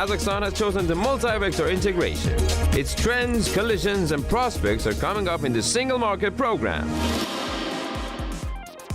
Kazakhstan has chosen the multi-vector integration. Its trends, collisions, and prospects are coming up in the Single Market Program.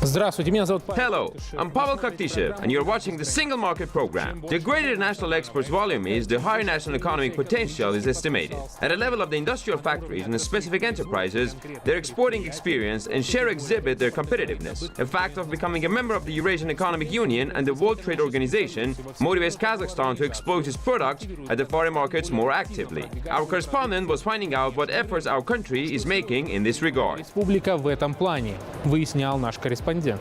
Здравствуйте, меня зовут Павел. Hello, I'm Pavel Koktyshev, and you're watching the Single Market Program. The greater national exports volume is, the higher national economic potential is estimated. At a level of the industrial factories and the specific enterprises, their exporting experience and share exhibit their competitiveness. A fact of becoming a member of the Eurasian Economic Union and the World Trade Organization motivates Kazakhstan to exploit its products at the foreign markets more actively. Our correspondent was finding out what efforts our country is making in this regard. Республика в этом плане, выяснял наш корреспондент. There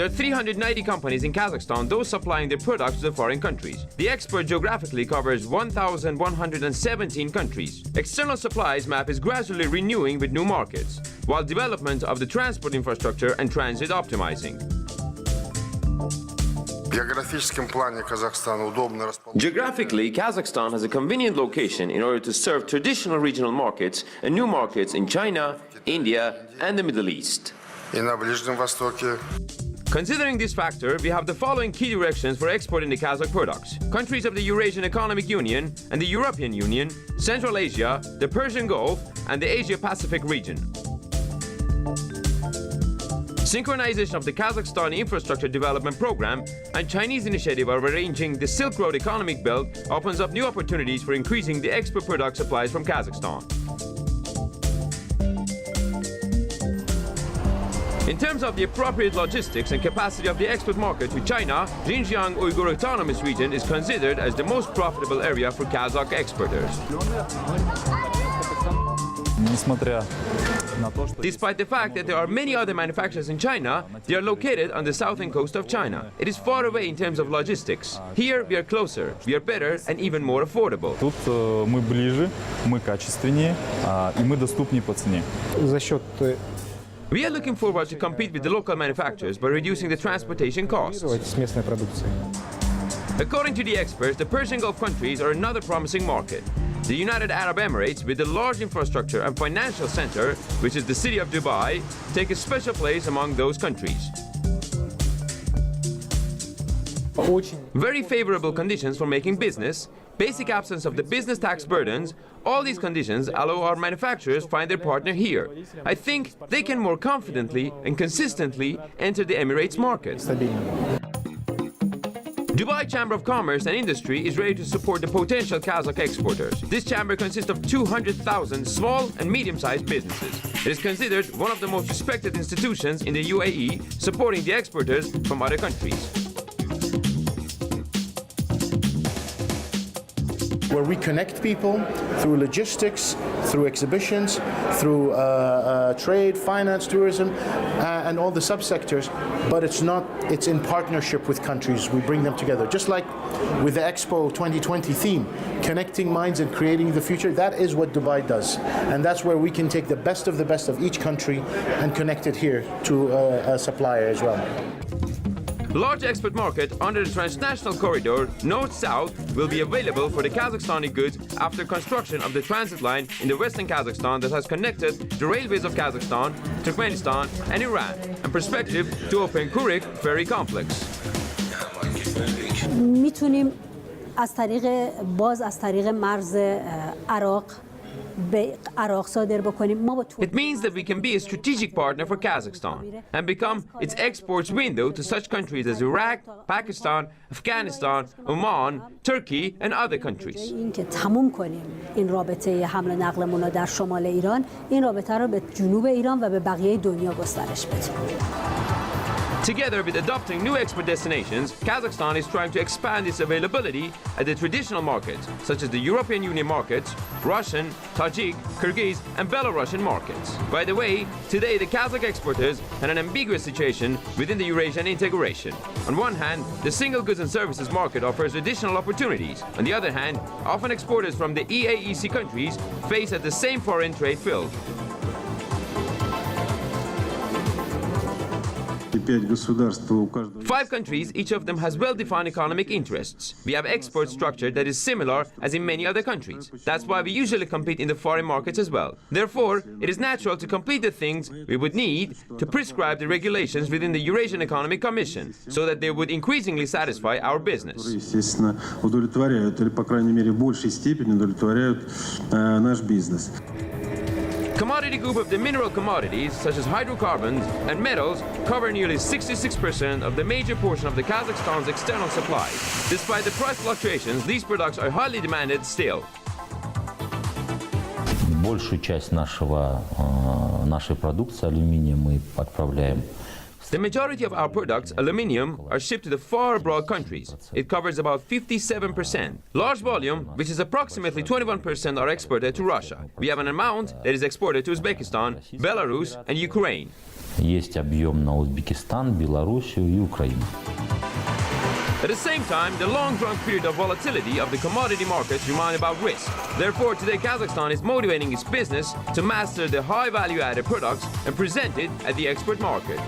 are 390 companies in Kazakhstan, those supplying their products to the foreign countries. The export geographically covers 1,117 countries. External supplies map is gradually renewing with new markets, while development of the transport infrastructure and transit optimizing. Geographically, Kazakhstan has a convenient location in order to serve traditional regional markets and new markets in China, India, and the Middle East. Considering this factor, we have the following key directions for exporting the Kazakh products. Countries of the Eurasian Economic Union and the European Union, Central Asia, the Persian Gulf, and the Asia-Pacific region. Synchronization of the Kazakhstani Infrastructure Development Program and Chinese initiative of arranging the Silk Road economic belt opens up new opportunities for increasing the export product supplies from Kazakhstan. In terms of the appropriate logistics and capacity of the export market to China, Xinjiang Uyghur Autonomous Region is considered as the most profitable area for Kazakh exporters. Despite the fact that there are many other manufacturers in China, they are located on the southern coast of China. It is far away in terms of logistics. Here we are closer, we are better and even more affordable. Тут мы ближе, мы качественнее, и мы доступнее по цене. За счет We are looking forward to compete with the local manufacturers by reducing the transportation costs. с местной продукцией. According to the experts, the Persian Gulf countries are another promising market. The United Arab Emirates, with a large infrastructure and financial center, which is the city of Dubai, take a special place among those countries. Very favorable conditions for making business, basic absence of the business tax burdens, all these conditions allow our manufacturers find their partner here. I think they can more confidently and consistently enter the Emirates market. Dubai Chamber of Commerce and Industry is ready to support the potential Kazakh exporters. This chamber consists of 200,000 small and medium-sized businesses. It is considered one of the most respected institutions in the UAE, supporting the exporters from other countries. Where we connect people through logistics, through exhibitions, through trade, finance, tourism, and all the subsectors, but it's in partnership with countries. We bring them together. Just like with the Expo 2020 theme, connecting minds and creating the future, that is what Dubai does. And that's where we can take the best of each country and connect it here to a supplier as well. Large export market under the transnational corridor north-south will be available for the Kazakhstani goods after construction of the transit line in the western Kazakhstan that has connected the railways of Kazakhstan, Turkmenistan and Iran, and perspective to open Kurik ferry complex. میتونیم از طریق مرز عراق It means that we can be a strategic partner for Kazakhstan and become its exports window to such countries as Iraq, Pakistan, Afghanistan, Oman, Turkey and other countries. اینکه تموم کنیم این رابطه حمل و نقلمون رو در شمال ایران، این رابطه رو به جنوب ایران و به بقیه دنیا گسترش بدیم. Together with adopting new export destinations, Kazakhstan is trying to expand its availability at the traditional markets, such as the European Union markets, Russian, Tajik, Kyrgyz, and Belarusian markets. By the way, today the Kazakh exporters had an ambiguous situation within the Eurasian integration. On one hand, the single goods and services market offers additional opportunities. On the other hand, often exporters from the EAEC countries face at the same foreign trade field. 5 countries, each of them has well-defined economic interests. We have export structure that is similar as in many other countries. That's why we usually compete in the foreign markets as well. Therefore, it is natural to complete the things we would need to prescribe the regulations within the Eurasian Economic Commission, so that they would increasingly satisfy our business. Естественно, удовлетворяют, или, по крайней мере, в большей степени удовлетворяют наш бизнес. Commodity group of the mineral commodities, such as hydrocarbons and metals, cover nearly 66% of the major portion of the Kazakhstan's external supply. Despite the price fluctuations, these products are highly demanded still. Большую часть нашей продукции алюминия мы отправляем. The majority of our products, aluminium, are shipped to the far abroad countries. It covers about 57%. Large volume, which is approximately 21%, are exported to Russia. We have an amount that is exported to Uzbekistan, Belarus and Ukraine. Есть объем на Узбекистан, Белоруссию и Украину. At the same time, the long-drawn period of volatility of the commodity markets remind about risk. Therefore, today Kazakhstan is motivating its business to master the high value-added products and present it at the export market.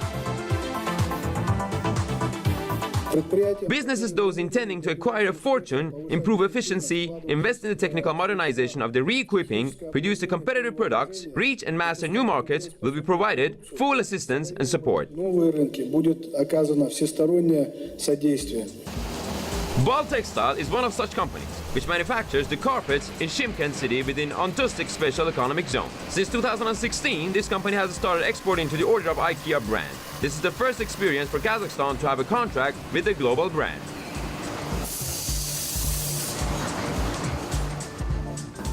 Businesses, those intending to acquire a fortune, improve efficiency, invest in the technical modernization of the re-equipping, produce the competitive products, reach and master new markets, will be provided full assistance and support. Bal Textile is one of such companies, which manufactures the carpets in Shymkent city within Ontustic Special Economic Zone. Since 2016, this company has started exporting to the order of IKEA brand. This is the first experience for Kazakhstan to have a contract with a global brand.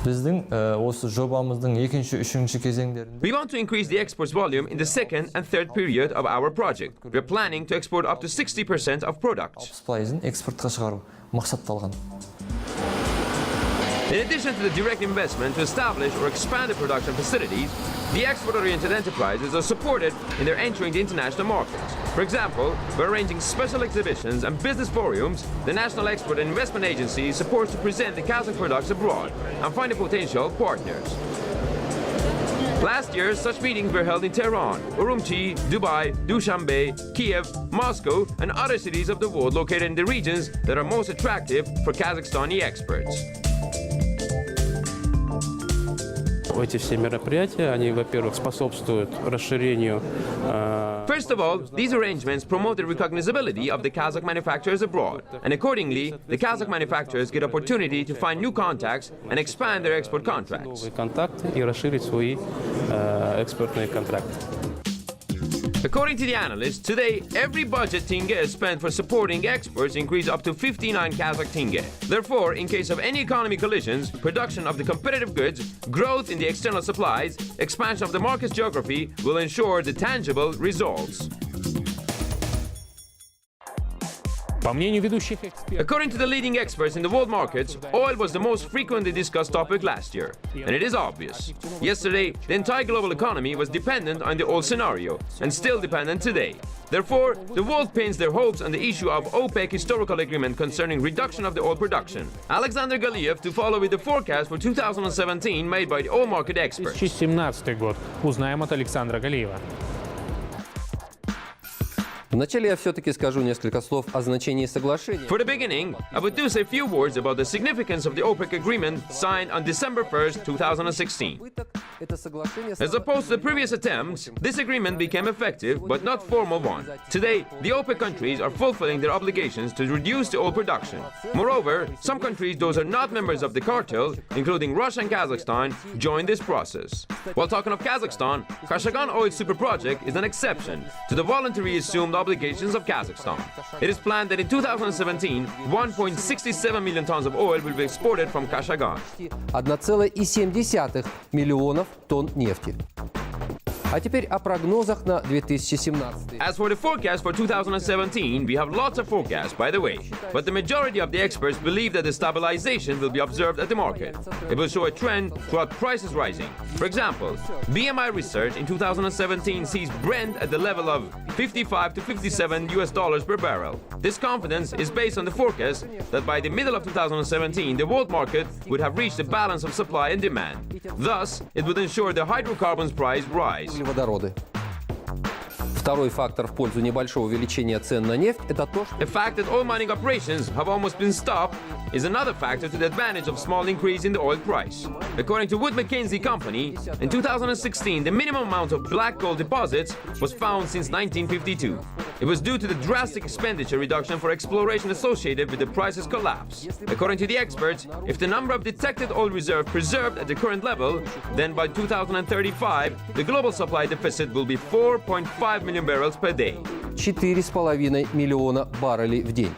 We want to increase the exports volume in the second and third period of our project. We're planning to export up to 60% of products. In addition to the direct investment to establish or expand the production facilities, the export-oriented enterprises are supported in their entering the international markets. For example, we're arranging special exhibitions and business forums. The National Export and Investment Agency supports to present the Kazakh products abroad and find potential partners. Last year, such meetings were held in Tehran, Urumqi, Dubai, Dushanbe, Kiev, Moscow, and other cities of the world located in the regions that are most attractive for Kazakhstani experts. Эти все мероприятия, они, во-первых, способствуют расширению. First of all, these arrangements promote the recognizability of the Kazakh manufacturers abroad, and accordingly, the Kazakh manufacturers get opportunity to find new contacts and expand their export contracts. Новые контакты и расширить свои экспортные контракты. According to the analysts, today every budget tenge spent for supporting exports increased up to 59 Kazakh tenge. Therefore, in case of any economic collisions, production of the competitive goods, growth in the external supplies, expansion of the market's geography will ensure the tangible results. По мнению ведущих экспертов, According to the leading experts in the world markets, oil was the most frequently discussed topic last year. And it is obvious. Yesterday, the entire global economy was dependent on the oil scenario, and still dependent today. Therefore, the world pins their hopes on the issue of OPEC historical agreement concerning reduction of the oil production. Alexander Galiev to follow with the forecast for 2017 made by the oil market experts. 2017 год. Узнаем от Александра Галиева. Вначале я все-таки скажу несколько слов о значении соглашения. For the beginning, I would do say a few words about the significance of the OPEC agreement signed on December 1st, 2016. As opposed to the previous attempts, this agreement became effective, but not formal one. Today, the OPEC countries are fulfilling their obligations to reduce the oil production. Moreover, some countries, those are not members of the cartel, including Russia and Kazakhstan, joined this process. While talking of Kazakhstan, Kashagan Oil Super Project is an exception to the voluntary assumed obligations of Kazakhstan. It is planned that in 2017, 1.67 million tons of oil will be exported from Kashagan. 1,7 миллионов тонн нефти. А теперь о прогнозах на 2017. As for the forecast for 2017, we have lots of forecasts, by the way. But the majority of the experts believe that the stabilization will be observed at the market. It will show a trend throughout prices rising. For example, BMI research in 2017 sees Brent at the level of 55 to 57 US dollars per barrel. This confidence is based on the forecast that by the middle of 2017, the world market would have reached a balance of supply and demand. Thus, it would ensure the hydrocarbons price rise. Углеводороды. Второй фактор в пользу небольшого увеличения цен на нефть – это то, что The fact that oil mining operations have almost been stopped is another factor to the advantage of small increase in the oil price. According to Wood Mackenzie Company, in 2016, the minimum amount of black gold deposits was found since 1952. It was due to the drastic expenditure reduction for exploration associated with the price's collapse. According to the experts, if the number of detected oil reserves preserved at the current level, then by 2035, the global supply deficit will be 4.5 million barrels per day. 4,5 миллиона баррелей в день.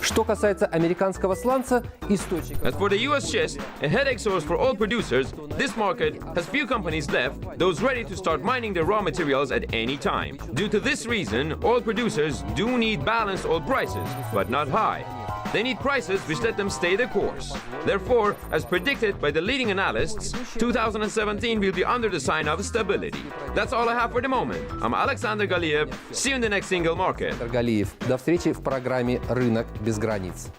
Что касается американского сланца, источник... As for the US schist, a headache source for oil producers, this market has few companies left, those ready to start mining their raw materials at any time. Due to this reason, oil producers do need balanced oil prices, but not high. They need prices which let them stay the course. Therefore, as predicted by the leading analysts, 2017 will be under the sign of stability. That's all I have for the moment. I'm Alexander Galiev. See you in the next single market. Галиев. До встречи в программе «Рынок без границ».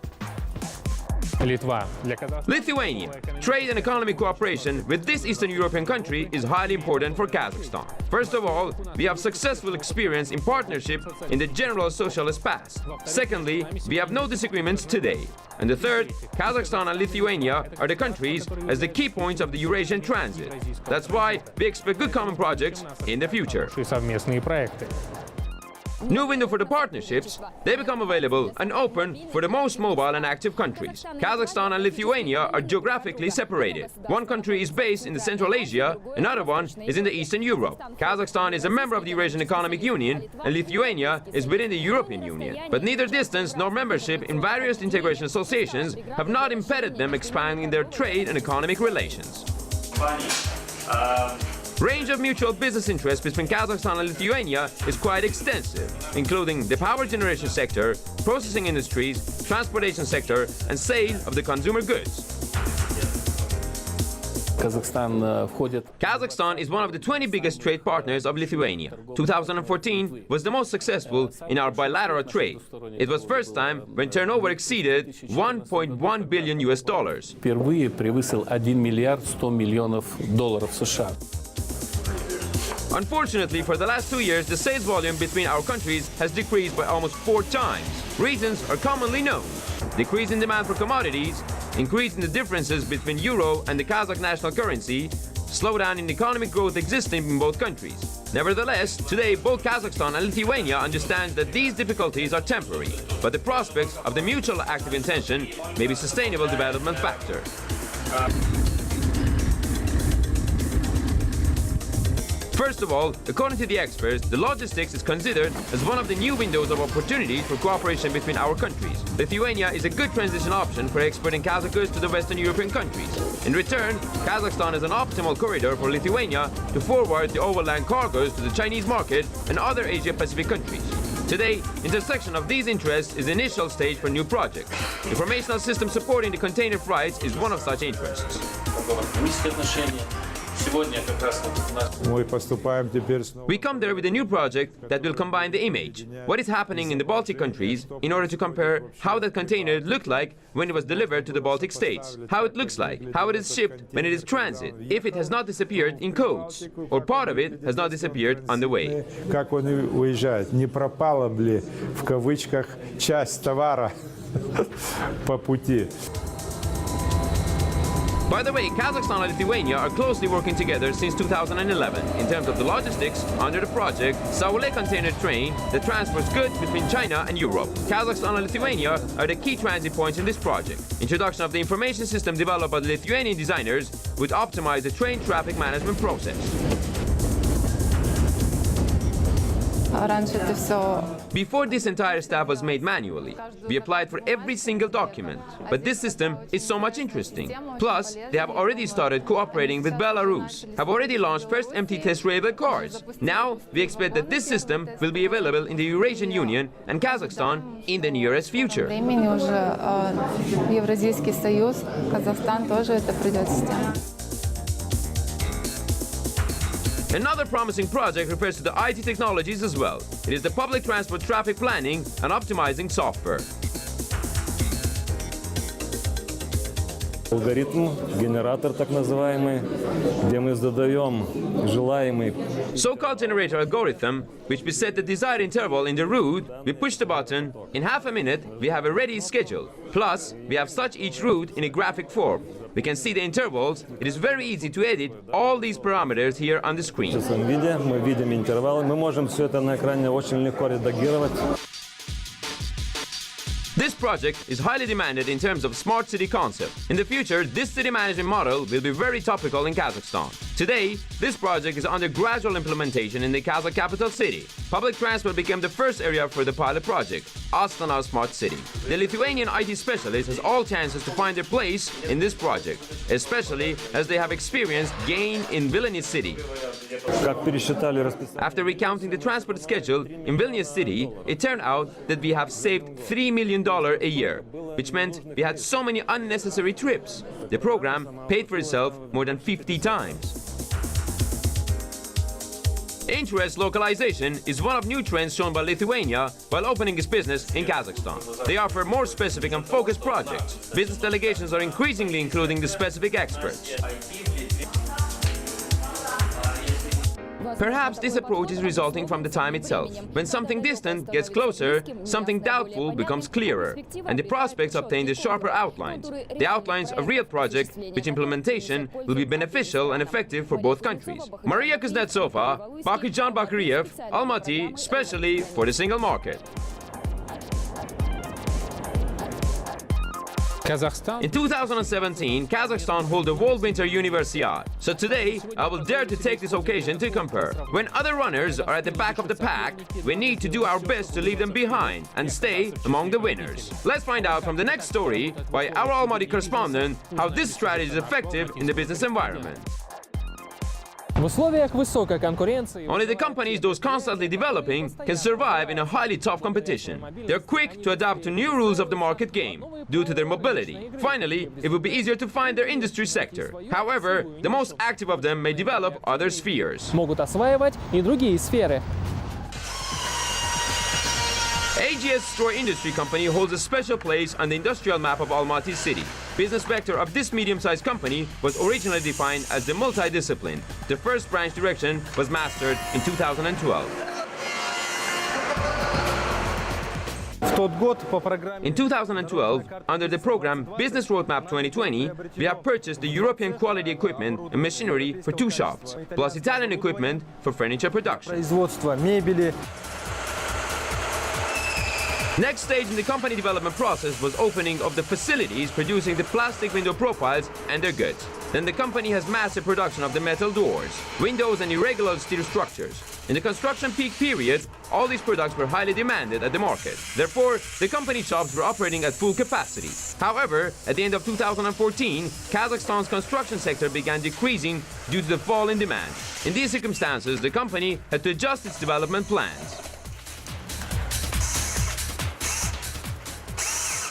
Литва. Для Lithuania. Trade and economic cooperation with this Eastern European country is highly important for Kazakhstan. First of all, we have successful experience in partnership in the general socialist past. Secondly, we have no disagreements today. And the third, Kazakhstan and Lithuania are the countries as the key points of the Eurasian transit. That's why we expect good common projects in the future. совместные проекты. New window for the partnerships, they become available and open for the most mobile and active countries. Kazakhstan and Lithuania are geographically separated. One country is based in the Central Asia, another one is in the Eastern Europe. Kazakhstan is a member of the Eurasian Economic Union and Lithuania is within the European Union. But neither distance nor membership in various integration associations have not impeded them expanding their trade and economic relations. Range of mutual business interests between Kazakhstan and Lithuania is quite extensive, including the power generation sector, processing industries, transportation sector, and sale of the consumer goods. Kazakhstan is one of the 20 biggest trade partners of Lithuania. 2014 was the most successful in our bilateral trade. It was first time when turnover exceeded $1.1 billion. Впервые превысил $1 миллиард 100 миллионов долларов США. Unfortunately, for the last 2 years, the sales volume between our countries has decreased by almost 4 times. Reasons are commonly known. Decrease in demand for commodities, increase in the differences between euro and the Kazakh national currency, slowdown in economic growth existing in both countries. Nevertheless, today both Kazakhstan and Lithuania understand that these difficulties are temporary, but the prospects of the mutual active intention may be sustainable development factor. First of all, according to the experts, the logistics is considered as one of the new windows of opportunity for cooperation between our countries. Lithuania is a good transition option for exporting Kazakh goods to the Western European countries. In return, Kazakhstan is an optimal corridor for Lithuania to forward the overland cargoes to the Chinese market and other Asia-Pacific countries. Today, intersection of these interests is the initial stage for new projects. Informational system supporting the container freights is one of such interests. We come there with a new project that will combine the image, what is happening in the Baltic countries, in order to compare how that container looked like when it was delivered to the Baltic states, how it looks like, how it is shipped when it is transit, if it has not disappeared in codes, or part of it has not disappeared on the way. Как он уезжает, не пропала ли в кавычках часть товара по пути. By the way, Kazakhstan and Lithuania are closely working together since 2011 in terms of the logistics under the project Saule container train that transports goods between China and Europe. Kazakhstan and Lithuania are the key transit points in this project. Introduction of the information system developed by the Lithuanian designers would optimize the train traffic management process. Before, this entire stuff was made manually. We applied for every single document. But this system is so much interesting. Plus, they have already started cooperating with Belarus, have already launched first empty test railway cars. Now, we expect that this system will be available in the Eurasian Union and Kazakhstan in the nearest future. Another promising project refers to the IT technologies as well. It is the public transport traffic planning and optimizing software. Алгоритм, генератор так называемый, где мы задаем желаемый. So-called generator algorithm, which we set the desired interval in the route, we push the button, in half a minute we have a ready schedule. Plus, we have such each route in a graphic form. We can see the intervals. It is very easy to edit all these parameters here on the screen. В этом виде мы видим интервалы, мы можем все это на экране очень легко редагировать. This project is highly demanded in terms of smart city concept. In the future, this city management model will be very topical in Kazakhstan. Today, this project is under gradual implementation in the Kazakh capital city. Public transport became the first area for the pilot project, Astana Smart City. The Lithuanian IT specialist has all chances to find their place in this project, especially as they have experienced gain in Vilnius city. After recounting the transport schedule in Vilnius city, it turned out that we have saved $3 million a year, which meant we had so many unnecessary trips. The program paid for itself more than 50 times. Interest localization is one of new trends shown by Lithuania while opening its business in Kazakhstan. They offer more specific and focused projects. Business delegations are increasingly including the specific experts. Perhaps this approach is resulting from the time itself. When something distant gets closer, something doubtful becomes clearer, and the prospects obtain the sharper outlines. The outlines of real project, which implementation will be beneficial and effective for both countries. Maria Kuznetsova, Bakirjan Bakiriev, Almaty, specially for the single market. In 2017, Kazakhstan held the World Winter Universiade. So today, I will dare to take this occasion to compare. When other runners are at the back of the pack, we need to do our best to leave them behind and stay among the winners. Let's find out from the next story by our Almaty correspondent how this strategy is effective in the business environment. В условиях высокой конкуренции Only the companies those constantly developing can survive in a highly tough competition. They're quick to adapt to new rules of the market game due to their mobility. Finally, it will be easier to find their industry sector. However, the most active of them may develop other spheres. могут осваивать и другие сферы. AGS Straw Industry Company holds a special place on the industrial map of Almaty city. Business vector of this medium-sized company was originally defined as the multidiscipline. The first branch direction was mastered in 2012. In 2012, under the program Business Roadmap 2020, we have purchased the European quality equipment and machinery for 2 shafts, plus Italian equipment for furniture production. Next stage in the company development process was opening of the facilities producing the plastic window profiles and their goods. Then the company has massive production of the metal doors, windows and irregular steel structures. In the construction peak period, all these products were highly demanded at the market. Therefore, the company shops were operating at full capacity. However, at the end of 2014, Kazakhstan's construction sector began decreasing due to the fall in demand. In these circumstances, the company had to adjust its development plans.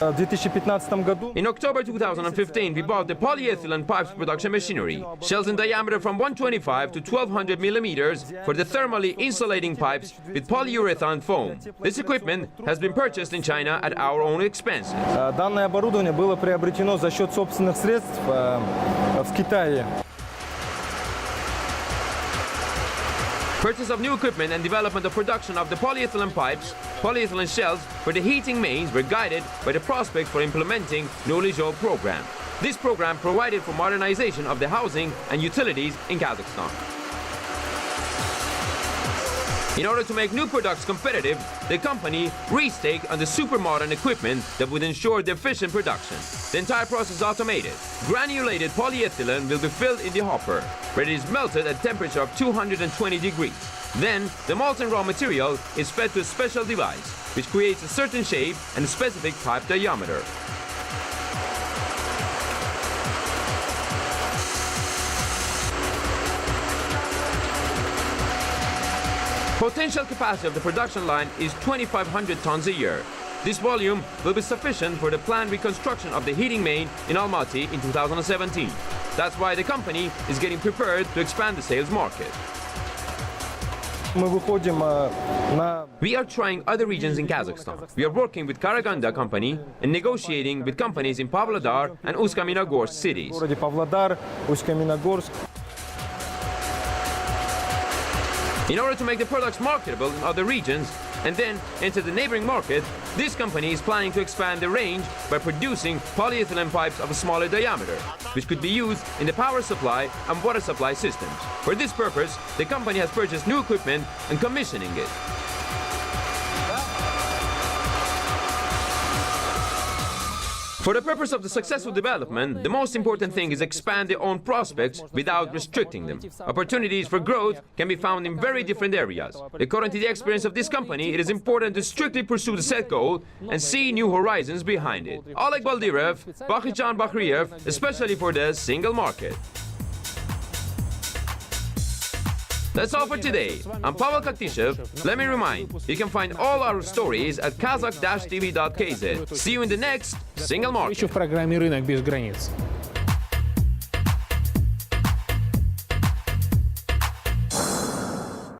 In October 2015, we bought the polyethylene pipes production machinery, shells in diameter from 125 to 1200 millimeters for the thermally insulating pipes with polyurethane foam. This equipment has been purchased in China at our own expenses. Данное оборудование было приобретено за счет собственных средств в Китае. Purchase of new equipment and development of production of the polyethylene pipes, polyethylene shells for the heating mains were guided by the prospect for implementing Knowledge program. This program provided for modernization of the housing and utilities in Kazakhstan. In order to make new products competitive, the company restaked on the super modern equipment that would ensure the efficient production. The entire process is automated. Granulated polyethylene will be filled in the hopper, where it is melted at a temperature of 220 degrees. Then, the molten raw material is fed to a special device, which creates a certain shape and a specific pipe diameter. Potential capacity of the production line is 2,500 tons a year. This volume will be sufficient for the planned reconstruction of the heating main in Almaty in 2017. That's why the company is getting prepared to expand the sales market. Мы выходим на... We are trying other regions in Kazakhstan. We are working with Karaganda company and negotiating with companies in Pavlodar and Uсть-Каменогорск cities. В городе Павлодар, Усть-Каменогорск. In order to make the products marketable in other regions and then enter the neighboring market, this company is planning to expand the range by producing polyethylene pipes of a smaller diameter, which could be used in the power supply and water supply systems. For this purpose, the company has purchased new equipment and commissioning it. For the purpose of the successful development, the most important thing is expand their own prospects without restricting them. Opportunities for growth can be found in very different areas. According to the experience of this company, it is important to strictly pursue the set goal and see new horizons behind it. Oleg Baldirev, Bakhichan Bakhriev, especially for the single market. That's all for today. I'm Pavel Koktyshev. Let me remind, you can find all our stories at kazakh-tv.kz. See you in the next Single Market. В программе «Рынок без границ».